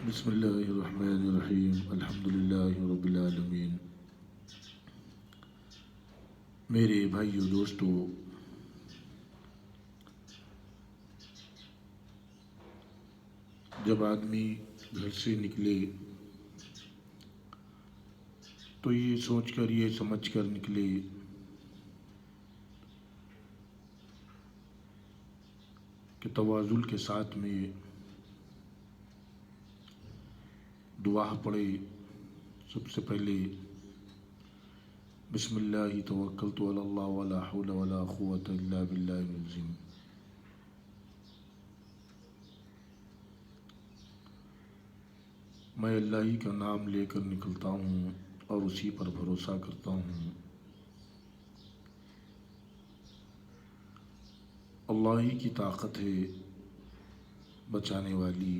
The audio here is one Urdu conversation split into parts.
بسم اللہ الرحمن الرحیم الحمد للہ رب العالمین۔ میرے بھائیو دوستو، جب آدمی گھر سے نکلے تو یہ سوچ کر یہ سمجھ کر نکلے کہ تواضع کے ساتھ میں دعا پڑھے۔ سب سے پہلے بسم اللہ توکلت علی اللہ ولا حول ولا قوۃ الا باللہ العظیم۔ میں اللہ ہی کا نام لے کر نکلتا ہوں اور اسی پر بھروسہ کرتا ہوں۔ اللہ ہی کی طاقت ہے بچانے والی۔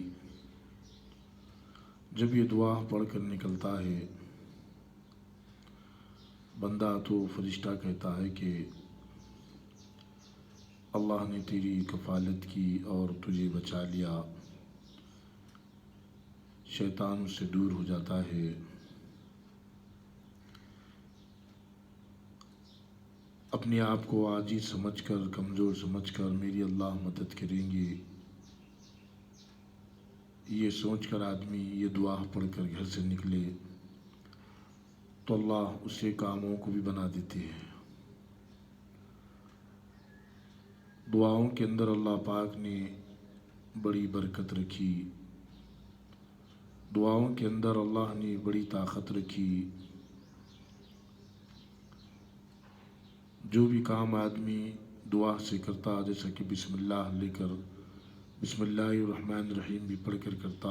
جب یہ دعا پڑھ کر نکلتا ہے بندہ تو فرشتہ کہتا ہے کہ اللہ نے تیری کفالت کی اور تجھے بچا لیا، شیطان اس سے دور ہو جاتا ہے۔ اپنے آپ کو عاجز سمجھ کر، کمزور سمجھ کر میری اللہ مدد کریں گے، یہ سوچ کر آدمی یہ دعا پڑھ کر گھر سے نکلے تو اللہ اس کے کاموں کو بھی بنا دیتے ہیں۔ دعاؤں کے اندر اللہ پاک نے بڑی برکت رکھی، دعاؤں کے اندر اللہ نے بڑی طاقت رکھی۔ جو بھی کام آدمی دعا سے کرتا، جیسا کہ بسم اللہ لے کر، بسم اللہ الرحمن الرحیم بھی پڑھ کر کرتا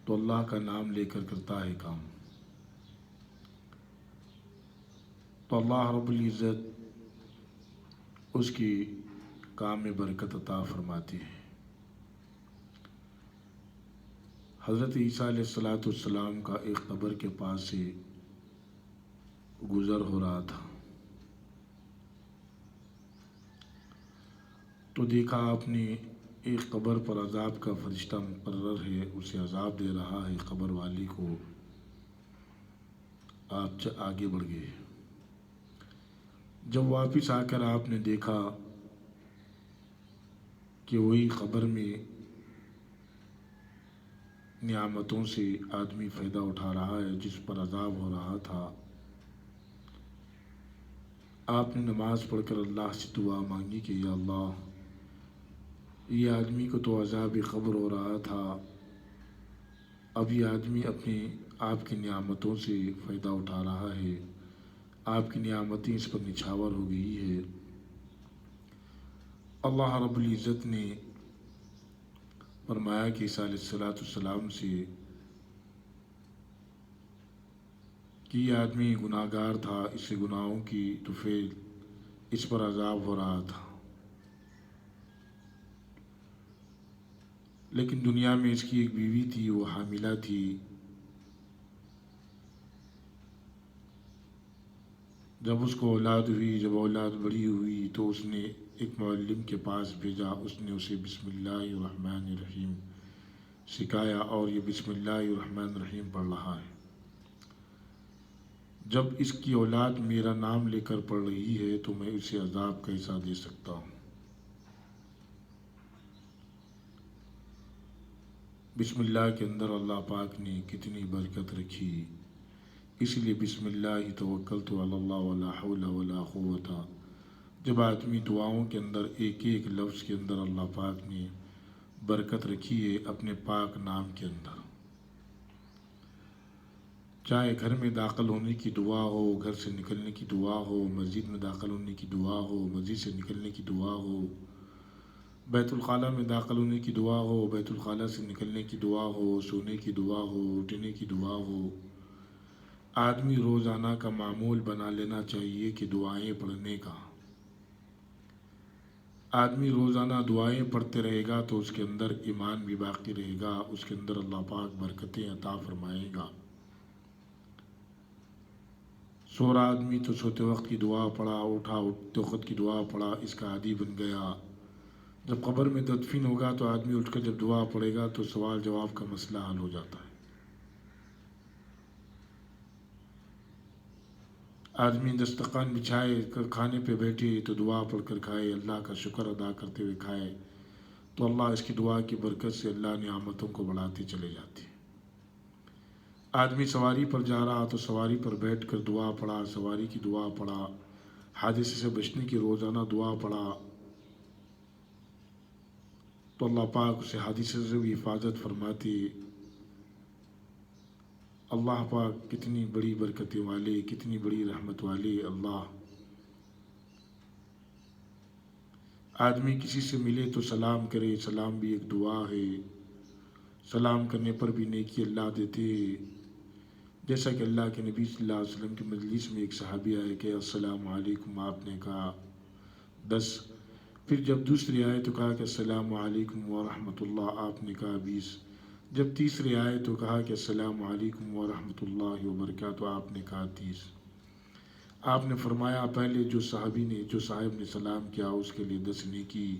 تو اللہ کا نام لے کر کرتا ہے کام، تو اللہ رب العزت اس کی کام میں برکت عطا فرماتے ہیں۔ حضرت عیسیٰ علیہ السلام کا ایک قبر کے پاس سے گزر ہو رہا تھا تو دیکھا آپ نے ایک قبر پر عذاب کا فرشتہ مقرر ہے، اسے عذاب دے رہا ہے قبر والی کو۔ آپ آگے بڑھ گئے۔ جب واپس آ کر آپ نے دیکھا کہ وہی قبر میں نعمتوں سے آدمی فائدہ اٹھا رہا ہے جس پر عذاب ہو رہا تھا، آپ نے نماز پڑھ کر اللہ سے دعا مانگی کہ یا اللہ، یہ آدمی کو تو عذاب قبر ہو رہا تھا، اب یہ آدمی اپنے آپ کی نعمتوں سے فائدہ اٹھا رہا ہے، آپ کی نعمتیں اس پر نچھاور ہو گئی ہے۔ اللہ رب العزت نے فرمایا کہ عیسیٰ علیہ السلام سے کہ یہ آدمی گناہ گار تھا، اس سے گناہوں کی طفیل اس پر عذاب ہو رہا تھا، لیکن دنیا میں اس کی ایک بیوی تھی، وہ حاملہ تھی۔ جب اس کو اولاد ہوئی، جب اولاد بڑی ہوئی تو اس نے ایک معلم کے پاس بھیجا، اس نے اسے بسم اللہ الرحمن الرحیم سکھایا اور یہ بسم اللہ الرحمن الرحیم پڑھ رہا ہے۔ جب اس کی اولاد میرا نام لے کر پڑھ رہی ہے تو میں اسے عذاب کیسا دے سکتا ہوں؟ بسم اللہ کے اندر اللہ پاک نے کتنی برکت رکھی، اس لیے بسم اللہ توکلت علی اللہ ولا حول ولا قوت۔ جب آدمی دعاؤں کے اندر ایک ایک لفظ کے اندر اللہ پاک نے برکت رکھی ہے اپنے پاک نام کے اندر، چاہے گھر میں داخل ہونے کی دعا ہو، گھر سے نکلنے کی دعا ہو، مسجد میں داخل ہونے کی دعا ہو، مسجد سے نکلنے کی دعا ہو، بیت الخلاء میں داخل ہونے کی دعا ہو، بیت الخلاء سے نکلنے کی دعا ہو، سونے کی دعا ہو، اٹھنے کی دعا ہو، آدمی روزانہ کا معمول بنا لینا چاہیے کہ دعائیں پڑھنے کا۔ آدمی روزانہ دعائیں پڑھتے رہے گا تو اس کے اندر ایمان بھی باقی رہے گا، اس کے اندر اللہ پاک برکتیں عطا فرمائے گا۔ سو رہا آدمی تو سوتے وقت کی دعا پڑھا، اٹھا اٹھتے وقت کی دعا پڑھا، اس کا عادی بن گیا۔ جب قبر میں تدفین ہوگا تو آدمی اٹھ کر جب دعا پڑے گا تو سوال جواب کا مسئلہ حل ہو جاتا ہے۔ آدمی دسترخوان بچھائے کر کھانے پہ بیٹھے تو دعا پڑھ کر کھائے، اللہ کا شکر ادا کرتے ہوئے کھائے تو اللہ اس کی دعا کی برکت سے اللہ نعمتوں کو بڑھاتے چلے جاتے ہیں۔ آدمی سواری پر جا رہا تو سواری پر بیٹھ کر دعا پڑھا، سواری کی دعا پڑھا، حادثے سے بچنے کی روزانہ دعا پڑھا تو اللہ پاک اسے حادثے سے بھی حفاظت فرماتی۔ اللہ پاک کتنی بڑی برکتیں والے، کتنی بڑی رحمت والے اللہ۔ آدمی کسی سے ملے تو سلام کرے، سلام بھی ایک دعا ہے، سلام کرنے پر بھی نیکی اللہ دیتے۔ جیسا کہ اللہ کے نبی صلی اللہ علیہ وسلم کی مجلس میں ایک صحابی آئے کہ السلام علیکم، آپ نے کہا 10، پھر جب دوسری آئے تو کہا کہ السلام علیکم ورحمۃ اللہ، آپ نے کہا 20، جب تیسرے آئے تو کہا کہ السلام علیکم ورحمۃ اللہ وبرکاتہ، آپ نے کہا 30۔ آپ نے فرمایا پہلے جو صاحب نے سلام کیا اس کے لیے 10 نیکی،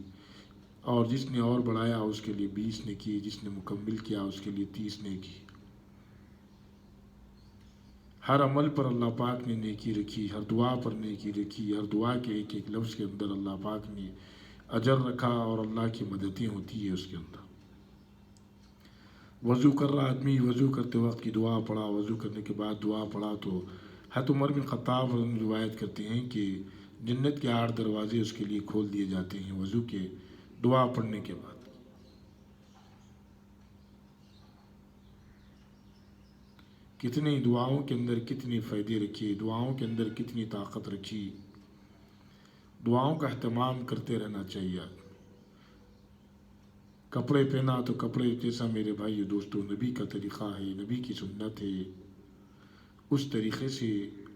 اور جس نے اور بڑھایا اس کے لیے 20 نیکی، جس نے مکمل کیا اس کے لیے 30 نیکی۔ ہر عمل پر اللہ پاک نے نیکی رکھی، ہر دعا پر نیکی رکھی، ہر دعا کے ایک ایک لفظ کے اندر اللہ پاک نے اجر رکھا اور اللہ کی مددیں ہوتی ہے اس کے اندر۔ وضو کر رہا آدمی وضو کرتے وقت کی دعا پڑھا، وضو کرنے کے بعد دعا پڑھا تو حضرت عمر بن خطاب روایت کرتے ہیں کہ جنت کے 8 دروازے اس کے لیے کھول دیے جاتے ہیں وضو کے دعا پڑھنے کے بعد۔ کتنی دعاؤں کے اندر کتنے فائدے رکھے، دعاؤں کے اندر کتنی طاقت رکھی، دعاؤں کا اہتمام کرتے رہنا چاہیے۔ کپڑے پہنا تو کپڑے جیسا میرے بھائی دوستو نبی کا طریقہ ہے، نبی کی سنت ہے، اس طریقے سے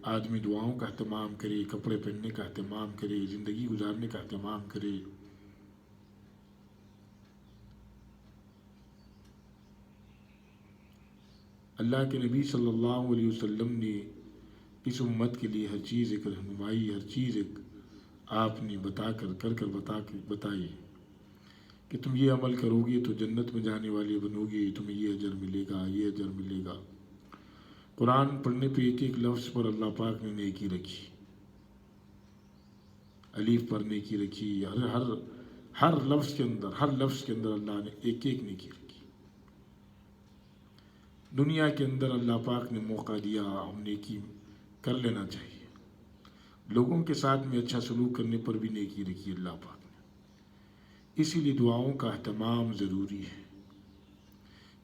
آدمی دعاؤں کا اہتمام کرے، کپڑے پہننے کا اہتمام کرے، زندگی گزارنے کا اہتمام کرے۔ اللہ کے نبی صلی اللہ علیہ وسلم نے اس امت کے لیے ہر چیز ایک رہنمائی، ہر چیز ایک آپ نے بتائی کہ تم یہ عمل کرو گے تو جنت میں جانے والے بنو گے، تمہیں یہ اجر ملے گا، یہ اجر ملے گا۔ قرآن پڑھنے پہ ایک ایک لفظ پر اللہ پاک نے نیکی رکھی، الف پر نیکی رکھی، ہر لفظ کے اندر اللہ نے ایک ایک نیکی رکھی۔ دنیا کے اندر اللہ پاک نے موقع دیا، ہم نیکی کر لینا چاہیے۔ لوگوں کے ساتھ میں اچھا سلوک کرنے پر بھی نیکی رکھی اللہ پاک نے، اسی لیے دعاؤں کا اہتمام ضروری ہے۔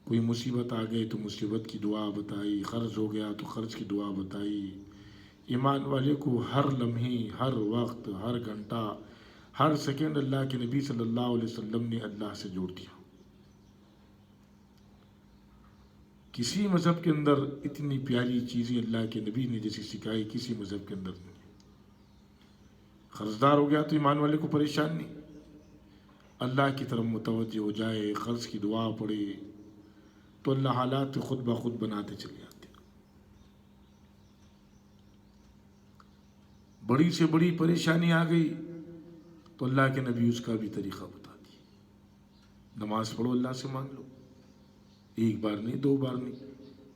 کوئی مصیبت آ گئی تو مصیبت کی دعا بتائی، قرض ہو گیا تو قرض کی دعا بتائی۔ ایمان والے کو ہر لمحے، ہر وقت، ہر گھنٹہ، ہر سیکنڈ اللہ کے نبی صلی اللہ علیہ وسلم نے اللہ سے جوڑ دیا۔ کسی مذہب کے اندر اتنی پیاری چیزیں اللہ کے نبی نے جیسی سکھائی کسی مذہب کے اندر نہیں۔ قرضدار ہو گیا تو ایمان والے کو پریشان نہیں، اللہ کی طرف متوجہ ہو جائے، قرض کی دعا پڑھے تو اللہ حالات خود بخود بناتے چلے جاتے۔ بڑی سے بڑی پریشانی آ گئی تو اللہ کے نبی اس کا بھی طریقہ بتا دی۔ نماز پڑھو، اللہ سے مانگ لو، ایک بار نہیں، 2 بار نہیں،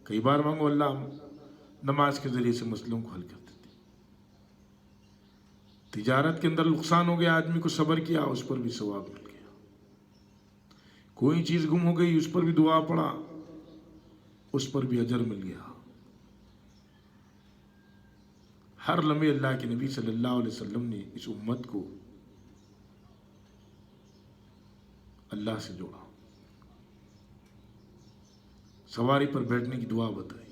کئی بار مانگو، اللہ نماز کے ذریعے سے مسئلوں کو حل کر دیتے۔ تجارت کے اندر نقصان ہو گیا، آدمی کو صبر کیا، اس پر بھی ثواب مل گیا۔ کوئی چیز گم ہو گئی، اس پر بھی دعا پڑھا، اس پر بھی اجر مل گیا۔ ہر لمحے اللہ کے نبی صلی اللہ علیہ وسلم نے اس امت کو اللہ سے جوڑا۔ سواری پر بیٹھنے کی دعا بتائی،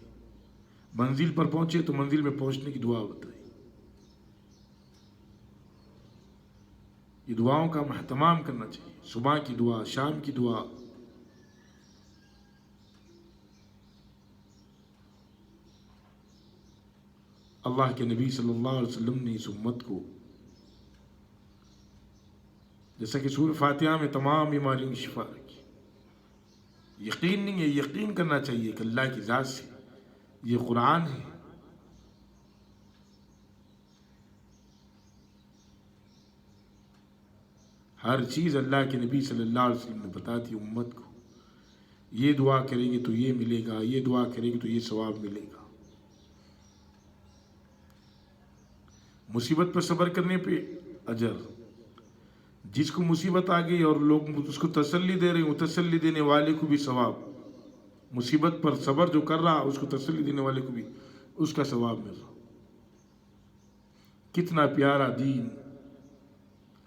منزل پر پہنچے تو منزل میں پہنچنے کی دعا بتائی۔ یہ دعاؤں کا ہم اہتمام کرنا چاہیے، صبح کی دعا، شام کی دعا۔ اللہ کے نبی صلی اللہ علیہ وسلم نے اس امت کو، جیسا کہ سورہ فاتحہ میں تمام بیماریوں کی شفا رکھی۔ یقین نہیں ہے، یقین کرنا چاہیے کہ اللہ کی ذات سے یہ قرآن ہے۔ ہر چیز اللہ کے نبی صلی اللہ علیہ وسلم نے بتا دی امت کو، یہ دعا کرے گی تو یہ ملے گا، یہ دعا کرے گی تو یہ ثواب ملے گا۔ مصیبت پر صبر کرنے پہ اجر، جس کو مصیبت آ گئی اور لوگ اس کو تسلی دے رہے ہیں، تسلی دینے والے کو بھی ثواب، مصیبت پر صبر جو کر رہا اس کو تسلی دینے والے کو بھی اس کا ثواب مل رہا۔ کتنا پیارا دین،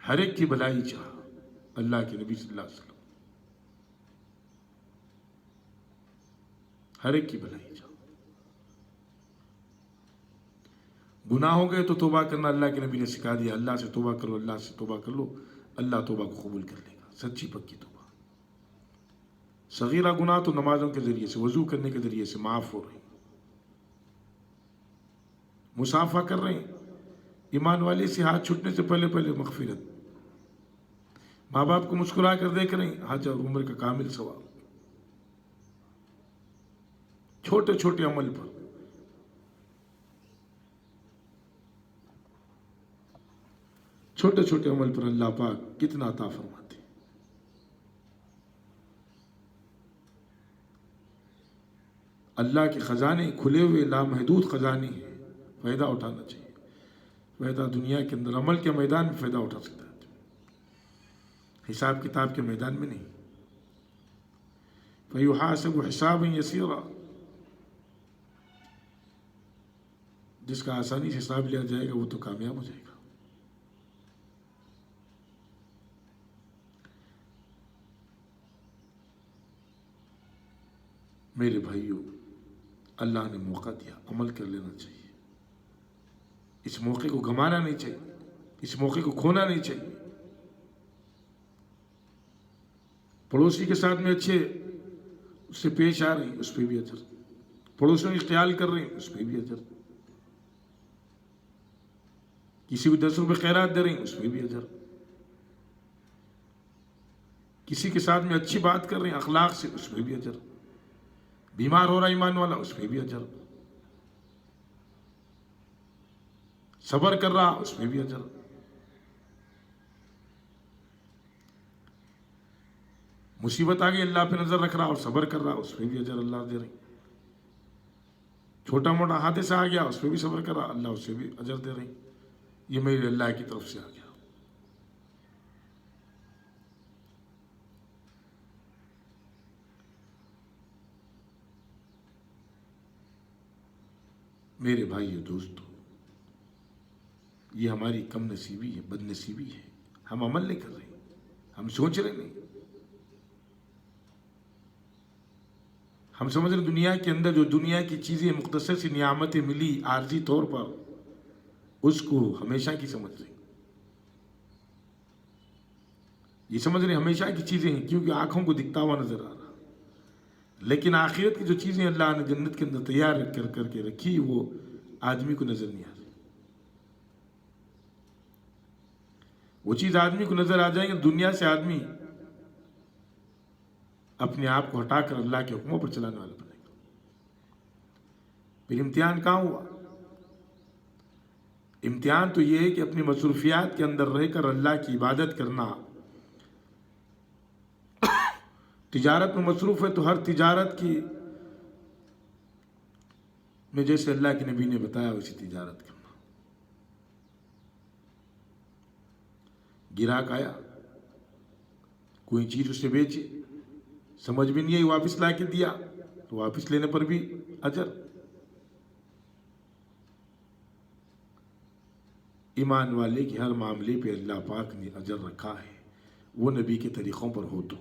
ہر ایک کی بھلائی چاہ اللہ کے نبی صلی اللہ علیہ وسلم، ہر ایک کی بھلائی چاہ۔ گناہ ہو گئے تو توبہ کرنا اللہ کے نبی نے سکھا دیا، اللہ سے توبہ کرو، اللہ سے توبہ کر لو، اللہ توبہ کو قبول کر لے گا، سچی پکی توبہ۔ صغیرہ گناہ تو نمازوں کے ذریعے سے، وضو کرنے کے ذریعے سے معاف ہو رہے ہیں، مصافحہ کر رہے ہیں، ایمان والے سے ہاتھ چھوٹنے سے پہلے پہلے مغفرت، ماں باپ کو مسکرا کر دیکھ رہے ہیں، حج اور عمر کا کامل ثواب۔ چھوٹے چھوٹے عمل پر چھوٹے چھوٹے عمل پر اللہ پاک کتنا عطا فرماتے ہیں۔ اللہ کے خزانے کھلے ہوئے لامحدود خزانے ہیں، فائدہ اٹھانا چاہیے۔ فائدہ دنیا کے اندر عمل کے میدان میں فائدہ اٹھا سکتا ہے، حساب کتاب کے میدان میں نہیں۔ فَيُحَاسَبُ حِسَابًا يَسِيرًا، جس کا آسانی سے حساب لیا جائے گا وہ تو کامیاب ہو جائے گا۔ میرے بھائیوں، اللہ نے موقع دیا، عمل کر لینا چاہیے، اس موقع کو گمانا نہیں چاہیے، اس موقع کو کھونا نہیں چاہیے۔ پڑوسی کے ساتھ میں اچھے اس سے پیش آ رہے ہیں، اس پہ بھی اجر، پڑوسیوں کی خیال کر رہے ہیں، اس پہ بھی اجر، کسی کو 10 روپے خیرات دے رہے ہیں، اس پہ بھی اجر، کسی کے ساتھ میں اچھی بات کر رہے ہیں اخلاق سے، اس پہ بھی اجر، بیمار ہو رہا ایمان والا، اس پہ بھی اجر، صبر کر رہا اس پہ بھی اجر۔ مصیبت آ گئی اللہ پہ نظر رکھ رہا اور صبر کر رہا اس پہ بھی اجر اللہ دے رہے ہیں۔ چھوٹا موٹا حادثہ آ گیا اس پہ بھی صبر کر رہا، اللہ اس سے بھی اجر دے رہے ہیں، یہ میرے اللہ کی طرف سے آ گیا۔ میرے بھائیو دوستو، یہ ہماری کم نصیبی ہے، بد نصیبی ہے، ہم عمل نہیں کر رہے، ہم سوچ رہے نہیں، ہم سمجھ رہے دنیا کے اندر جو دنیا کی چیزیں مختصر سی نعمتیں ملی عارضی طور پر، اس کو ہمیشہ کی سمجھ رہے، یہ سمجھ رہے ہمیشہ کی چیزیں ہیں کیونکہ آنکھوں کو دکھتا ہوا نظر آ رہا، لیکن آخرت کی جو چیزیں اللہ نے جنت کے اندر تیار کر کے رکھی وہ آدمی کو نظر نہیں آ رہی۔ وہ چیز آدمی کو نظر آ جائے گی، دنیا سے آدمی اپنے آپ کو ہٹا کر اللہ کے حکموں پر چلانے والا بنے گا۔ پھر امتحان کہاں ہوا؟ امتحان تو یہ ہے کہ اپنی مصروفیات کے اندر رہ کر اللہ کی عبادت کرنا۔ تجارت میں مصروف ہے تو ہر تجارت کی میں جیسے اللہ کے نبی نے بتایا ویسی تجارت کرنا۔ گراہک آیا، کوئی چیز اسے بیچے، سمجھ بھی نہیں آئی، واپس لا کے دیا تو واپس لینے پر بھی اجر۔ ایمان والے کے ہر معاملے پہ اللہ پاک نے اجر رکھا ہے، وہ نبی کے طریقوں پر ہو تو۔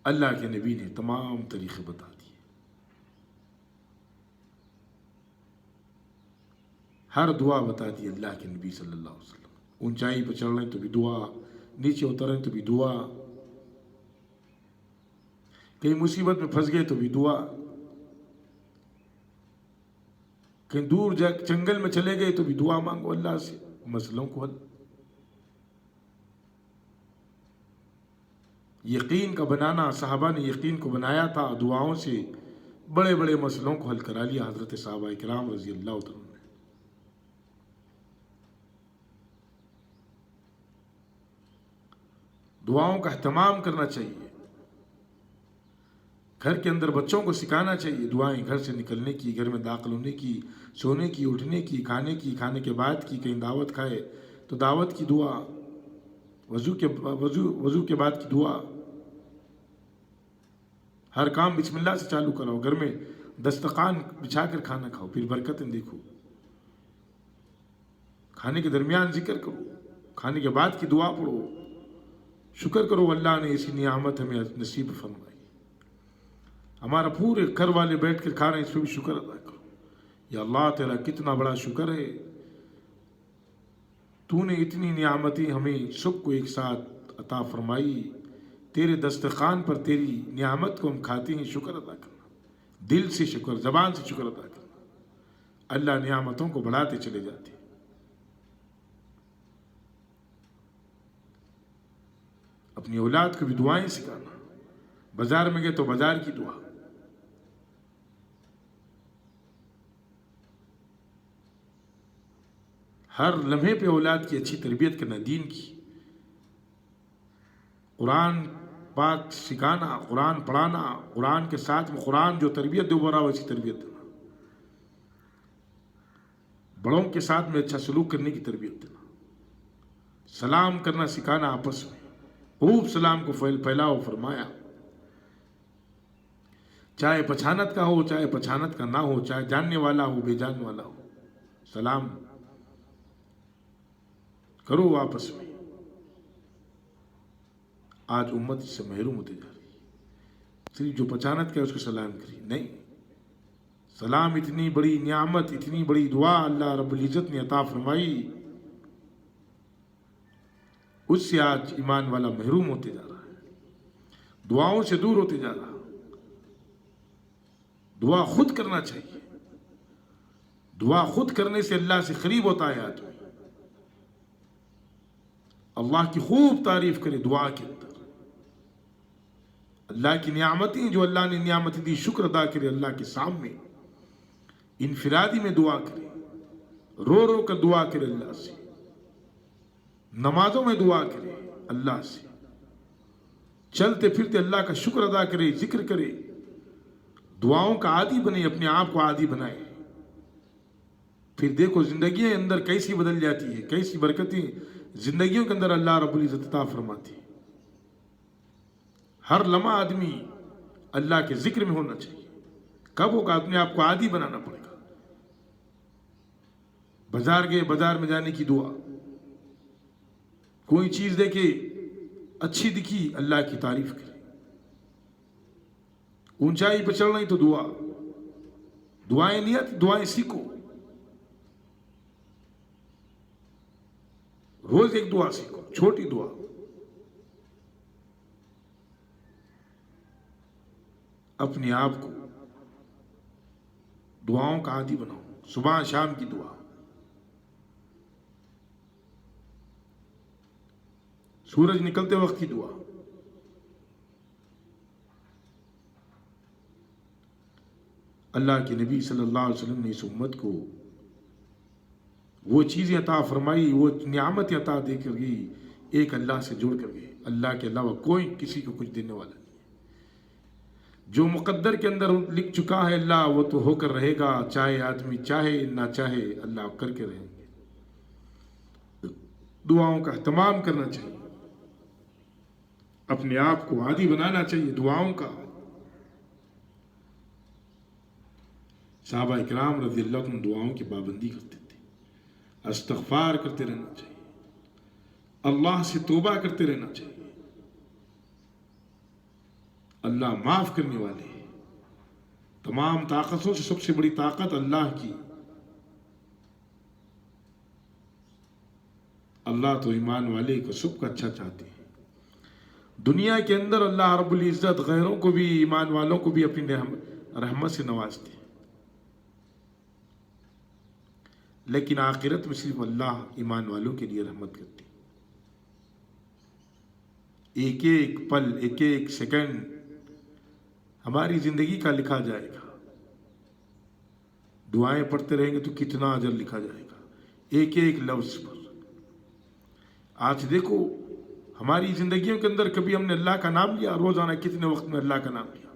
اللہ کے نبی نے تمام طریقے بتا دیے، ہر دعا بتا دی اللہ کے نبی صلی اللہ علیہ وسلم۔ اونچائی پہ چڑھ رہے ہیں تو بھی دعا، نیچے اتر رہے ہیں تو بھی دعا، کہیں مصیبت میں پھنس گئے تو بھی دعا، کہیں دور جنگل میں چلے گئے تو بھی دعا مانگو اللہ سے مسئلوں کو حل۔ یقین کا بنانا، صحابہ نے یقین کو بنایا تھا، دعاؤں سے بڑے بڑے مسئلوں کو حل کرا لیا حضرت صحابہ کرام رضی اللہ عنہ نے۔ دعاؤں کا اہتمام کرنا چاہیے. گھر کے اندر بچوں کو سکھانا چاہیے دعائیں گھر سے نکلنے کی، گھر میں داخل ہونے کی، سونے کی، اٹھنے کی، کھانے کے بعد کی، کہیں دعوت کھائے تو دعوت کی دعا، وضو کے بعد کی دعا. ہر کام بسم اللہ سے چالو کراؤ. گھر میں دسترخوان بچھا کر کھانا کھاؤ، پھر برکتیں دیکھو. کھانے کے درمیان ذکر کرو، کھانے کے بعد کی دعا پڑھو. شکر کرو اللہ نے ایسی نعمت ہمیں نصیب فرمائی. ہمارا پورے گھر والے بیٹھ کر کھا رہے ہیں، اس پہ بھی شکر ادا کرو. یا اللہ تیرا کتنا بڑا شکر ہے، تو نے اتنی نعمتیں ہمیں سب کو ایک ساتھ عطا فرمائی. تیرے دسترخوان پر تیری نعمت کو ہم کھاتے ہیں، شکر ادا کرنا. دل سے شکر، زبان سے شکر ادا کرنا. اللہ نعمتوں کو بڑھاتے چلے جاتے ہیں. اپنی اولاد کو بھی دعائیں سکھانا. بازار میں گئے تو بازار کی دعا. ہر لمحے پہ اولاد کی اچھی تربیت کرنا، دین کی. قرآن پاک سکھانا، قرآن پڑھانا، قرآن کے ساتھ میں قرآن جو تربیت دے وہ ویسی تربیت دینا. بڑوں کے ساتھ میں اچھا سلوک کرنے کی تربیت دینا. سلام کرنا سکھانا آپس میں، خوب سلام کو پھیلاؤ فرمایا. چاہے پچھانت کا ہو، چاہے پچھانت کا نہ ہو، چاہے جاننے والا ہو، بے جاننے والا ہو، سلام کرو آپس میں. آج امت سے محروم ہوتے جا رہی ہے. صرف جو پہچانت کا ہے اس کو سلام کری، نہیں. سلام اتنی بڑی نعمت، اتنی بڑی دعا اللہ رب العزت نے عطا فرمائی، اس سے آج ایمان والا محروم ہوتے جا رہا ہے، دعاؤں سے دور ہوتے جا رہا. دعا خود کرنا چاہیے. دعا خود کرنے سے اللہ سے قریب ہوتا ہے آدمی. اللہ کی خوب تعریف کرے دعا کے اندر. اللہ کی نعمتیں جو اللہ نے نعمتیں دی، شکر ادا کرے اللہ کے سامنے. انفرادی میں دعا کرے، رو رو کر دعا کرے اللہ سے. نمازوں میں دعا کرے اللہ سے. چلتے پھرتے اللہ کا شکر ادا کرے، ذکر کرے. دعاؤں کا عادی بنے، اپنے آپ کو عادی بنائے. پھر دیکھو زندگی اندر کیسی بدل جاتی ہے، کیسی برکتیں زندگیوں کے اندر اللہ رب العزت عطا فرماتی ہے. ہر لمحہ آدمی اللہ کے ذکر میں ہونا چاہیے. کب ہوگا؟ اپنے آپ کو عادی بنانا پڑے گا. بازار گئے، بازار میں جانے کی دعا. کوئی چیز دیکھے اچھی دکھی، اللہ کی تعریف کرے. اونچائی پہ چڑھ رہی تو دعا. دعائیں نہیں آتی، دعائیں سیکھو. روز ایک دعا سیکھو، چھوٹی دعا. اپنے آپ کو دعاؤں کا عادی بناؤ. صبح شام کی دعا. سورج نکلتے وقت کی دعا. اللہ کے نبی صلی اللہ علیہ وسلم نے اس امت کو وہ چیزیں عطا فرمائی، وہ نعمت عطا دے کر گئی، ایک اللہ سے جوڑ کر گئے. اللہ کے علاوہ کوئی کسی کو کچھ دینے والا نہیں. جو مقدر کے اندر لکھ چکا ہے اللہ، وہ تو ہو کر رہے گا، چاہے آدمی چاہے نہ چاہے، اللہ کر کے رہیں گے. دعاؤں کا اہتمام کرنا چاہیے. اپنے آپ کو عادی بنانا چاہیے دعاؤں کا. صحابہ کرام رضی اللہ عنہ دعاؤں کی پابندی کرتے تھے. استغفار کرتے رہنا چاہیے. اللہ سے توبہ کرتے رہنا چاہیے. اللہ معاف کرنے والے ہیں. تمام طاقتوں سے سب سے بڑی طاقت اللہ کی. اللہ تو ایمان والے کو سب کا اچھا چاہتے ہیں. دنیا کے اندر اللہ رب العزت غیروں کو بھی، ایمان والوں کو بھی اپنی رحمت سے نوازتے ہیں. لیکن آخرت میں صرف اللہ ایمان والوں کے لیے رحمت کرتی. ایک ایک پل، ایک ایک سیکنڈ ہماری زندگی کا لکھا جائے گا. دعائیں پڑھتے رہیں گے تو کتنا اجر لکھا جائے گا ایک ایک لفظ پر. آج دیکھو ہماری زندگیوں کے اندر کبھی ہم نے اللہ کا نام لیا؟ روزانہ کتنے وقت میں اللہ کا نام لیا؟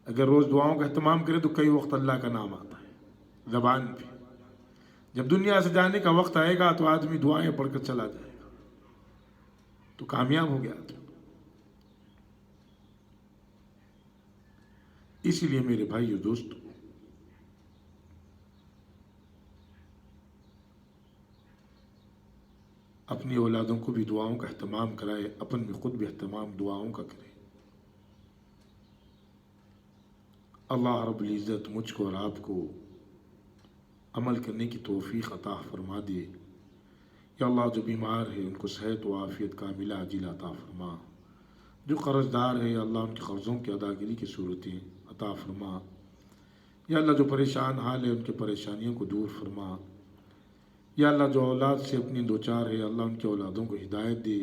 اگر روز دعاؤں کا اہتمام کریں تو کئی وقت اللہ کا نام آتا ہے زبان پہ. جب دنیا سے جانے کا وقت آئے گا تو آدمی دعائیں پڑھ کر چلا جائے گا تو کامیاب ہو گیا. اسی لیے میرے بھائیو دوستو، اپنی اولادوں کو بھی دعاؤں کا اہتمام کرائے، اپن بھی خود بھی اہتمام دعاؤں کا کرے. اللہ رب العزت مجھ کو اور آپ کو عمل کرنے کی توفیق عطا فرما دے. یا اللہ جو بیمار ہے ان کو صحت و عافیت کاملہ عاجلہ عطا فرما. جو قرض دار ہے یا اللہ ان کے قرضوں کی ادائیگی کی صورتیں عطا فرما. یا اللہ جو پریشان حال ہے ان کے پریشانیوں کو دور فرما. یا اللہ جو اولاد سے اپنی دوچار ہے اللہ ان کے اولادوں کو ہدایت دے.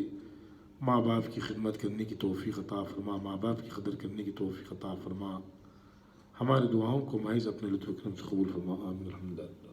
ماں باپ کی خدمت کرنے کی توفیق عطا فرما، ماں باپ کی قدر کرنے کی توفیق عطا فرما. ہماری دعاؤں کو محض اپنے لطف و کرم سے قبول فرما. آمین الحمد للہ.